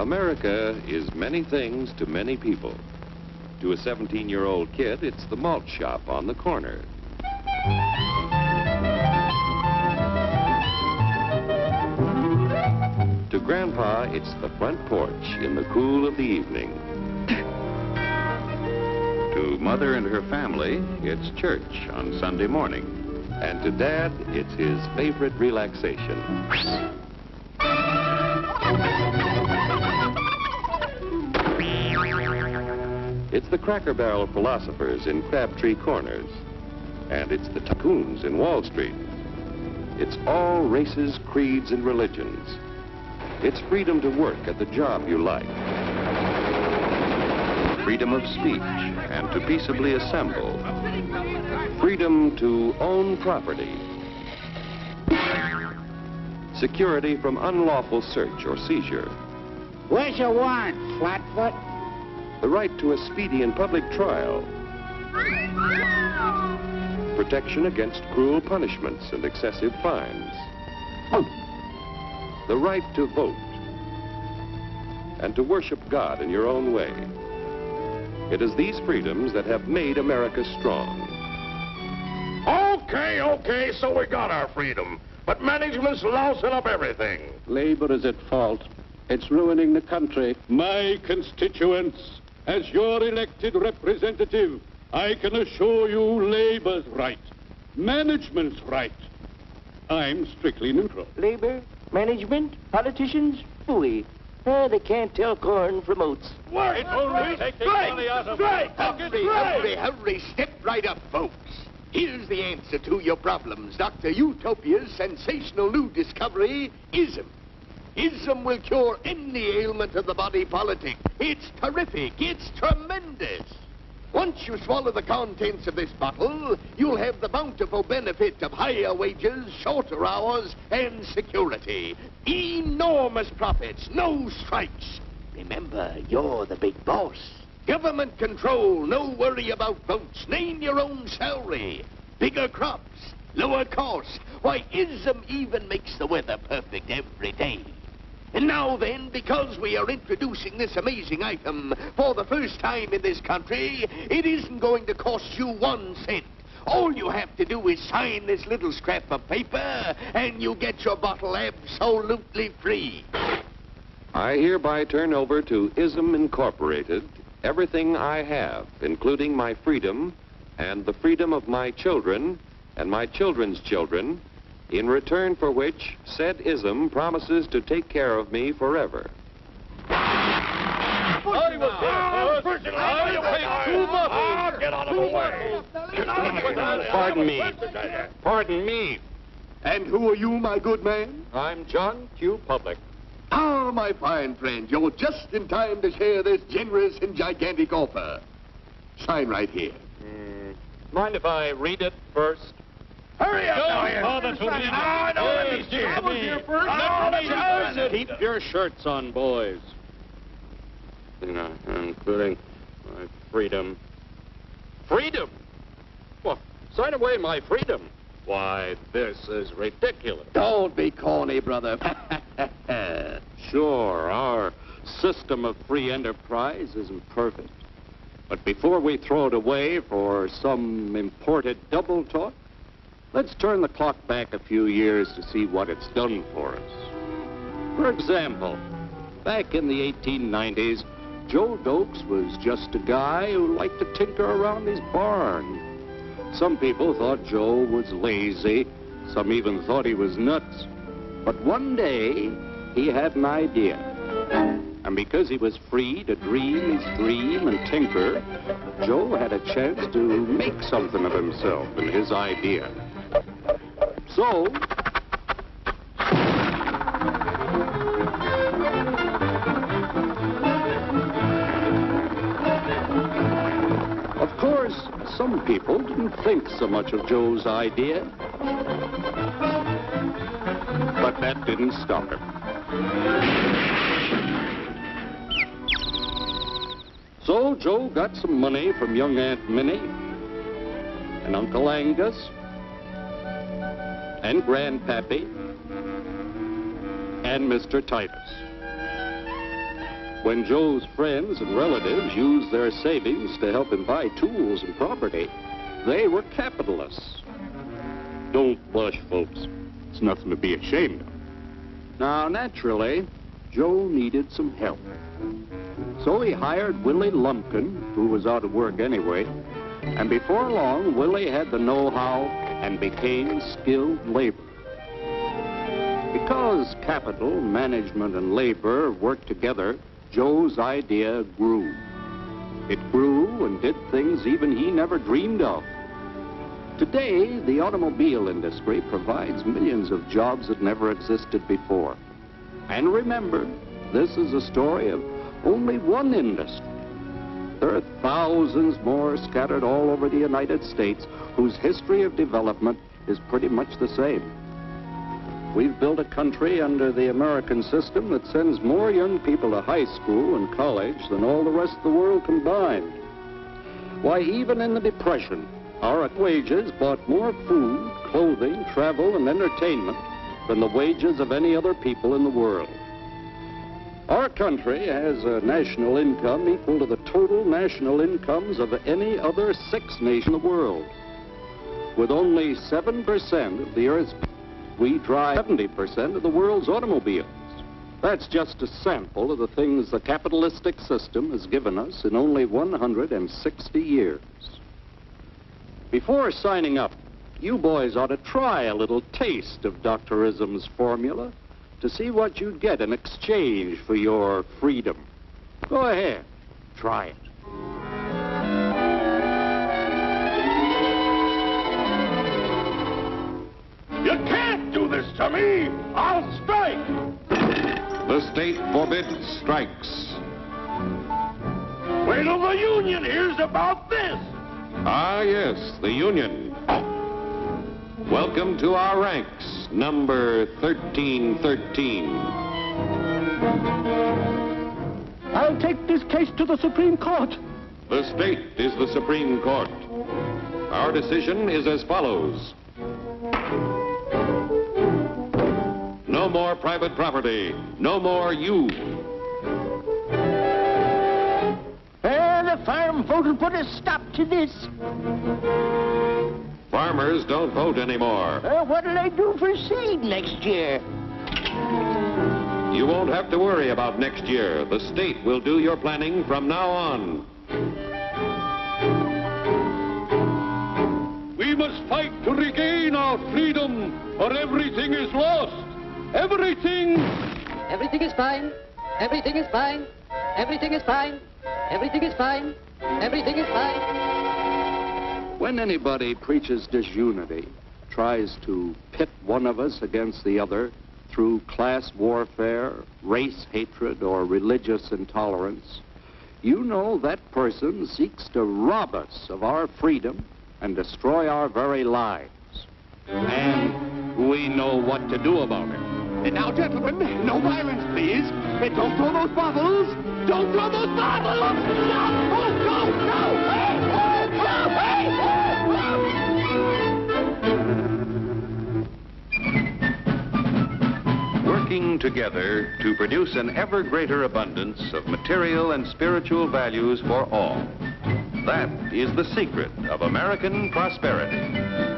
America is many things to many people. To a 17-year-old kid, it's the malt shop on the corner. To Grandpa, it's the front porch in the cool of the evening. To Mother and her family, it's church on Sunday morning. And to Dad, it's his favorite relaxation. It's the Cracker Barrel philosophers in Crabtree Corners. And it's the tycoons in Wall Street. It's all races, creeds, and religions. It's freedom to work at the job you like. Freedom of speech and to peaceably assemble. Freedom to own property. Security from unlawful search or seizure. Where's your warrant, Flatfoot? The right to a speedy and public trial. Protection against cruel punishments and excessive fines. The right to vote. And to worship God in your own way. It is these freedoms that have made America strong. Okay, so we got our freedom. But management's lousing up everything. Labor is at fault. It's ruining the country. My constituents, as your elected representative, I can assure you Labor's right, management's right. I'm strictly neutral. Labor, management, politicians, phooey. They can't tell corn from oats. It's only taking money out of Hurry, step right up, folks. Here's the answer to your problems. Dr. Utopia's sensational new discovery, ism. Ism will cure any ailment of the body politic. It's terrific. It's tremendous. Once you swallow the contents of this bottle, you'll have the bountiful benefit of higher wages, shorter hours, and security. Enormous profits, no strikes. Remember, you're the big boss. Government control, no worry about votes. Name your own salary. Bigger crops, lower costs. Why, ism even makes the weather perfect every day. And now then, because we are introducing this amazing item for the first time in this country, it isn't going to cost you 1 cent. All you have to do is sign this little scrap of paper, and you get your bottle absolutely free. I hereby turn over to ISM Incorporated everything I have, including my freedom and the freedom of my children and my children's children, in return for which said ISM promises to take care of me forever. Get out of the way. Pardon me. And who are you, my good man? I'm John Q. Public. Ah, my fine friend, you're just in time to share this generous and gigantic offer. Sign right here. Mind if I read it first? Hurry up now, Keep your shirts on, boys. Including my freedom. Freedom? Well, sign away my freedom. Why, this is ridiculous. Don't be corny, brother. Sure, our system of free enterprise isn't perfect. But before we throw it away for some imported double talk, let's turn the clock back a few years to see what it's done for us. For example, back in the 1890s, Joe Dokes was just a guy who liked to tinker around his barn. Some people thought Joe was lazy. Some even thought he was nuts. But one day, he had an idea. And because he was free to dream his dream and tinker, Joe had a chance to make something of himself and his idea. So, of course, some people didn't think so much of Joe's idea. But that didn't stop him. So Joe got some money from young Aunt Minnie and Uncle Angus and Grandpappy and Mr. Titus. When Joe's friends and relatives used their savings to help him buy tools and property, they were capitalists. Don't blush, folks. It's nothing to be ashamed of. Now, naturally, Joe needed some help. So he hired Willie Lumpkin, who was out of work anyway, and before long, Willie had the know-how and became skilled labor. Because capital, management, and labor worked together, Joe's idea grew. It grew and did things even he never dreamed of. Today, the automobile industry provides millions of jobs that never existed before. And remember, this is a story of only one industry. There are thousands more scattered all over the United States whose history of development is pretty much the same. We've built a country under the American system that sends more young people to high school and college than all the rest of the world combined. Why, even in the Depression, our wages bought more food, clothing, travel, and entertainment than the wages of any other people in the world. Our country has a national income equal to the total national incomes of any other 6 nations in the world. With only 7% of the Earth's people, we drive 70% of the world's automobiles. That's just a sample of the things the capitalistic system has given us in only 160 years. Before signing up, you boys ought to try a little taste of Dr. Ism's formula to see what you'd get in exchange for your freedom. Go ahead, try it. You can't do this to me! I'll strike! The state forbids strikes. Wait till the union hears about this! Ah, yes, the union. Welcome to our ranks, number 1313. I'll take this case to the Supreme Court. The state is the Supreme Court. Our decision is as follows. No more private property. No more you. The farm vote will put a stop to this. Farmers don't vote anymore. What'll I do for seed next year? You won't have to worry about next year. The state will do your planning from now on. We must fight to regain our freedom, or everything is lost. Everything! Everything is fine. Everything is fine. Everything is fine. Everything is fine. Everything is fine. When anybody preaches disunity, tries to pit one of us against the other through class warfare, race hatred, or religious intolerance, you know that person seeks to rob us of our freedom and destroy our very lives. And we know what to do about it. Now, gentlemen, no violence, please. Don't throw those bottles. Don't throw those bottles! No! Oh, no! No! Hey! Oh, hey! Working together to produce an ever greater abundance of material and spiritual values for all. That is the secret of American prosperity.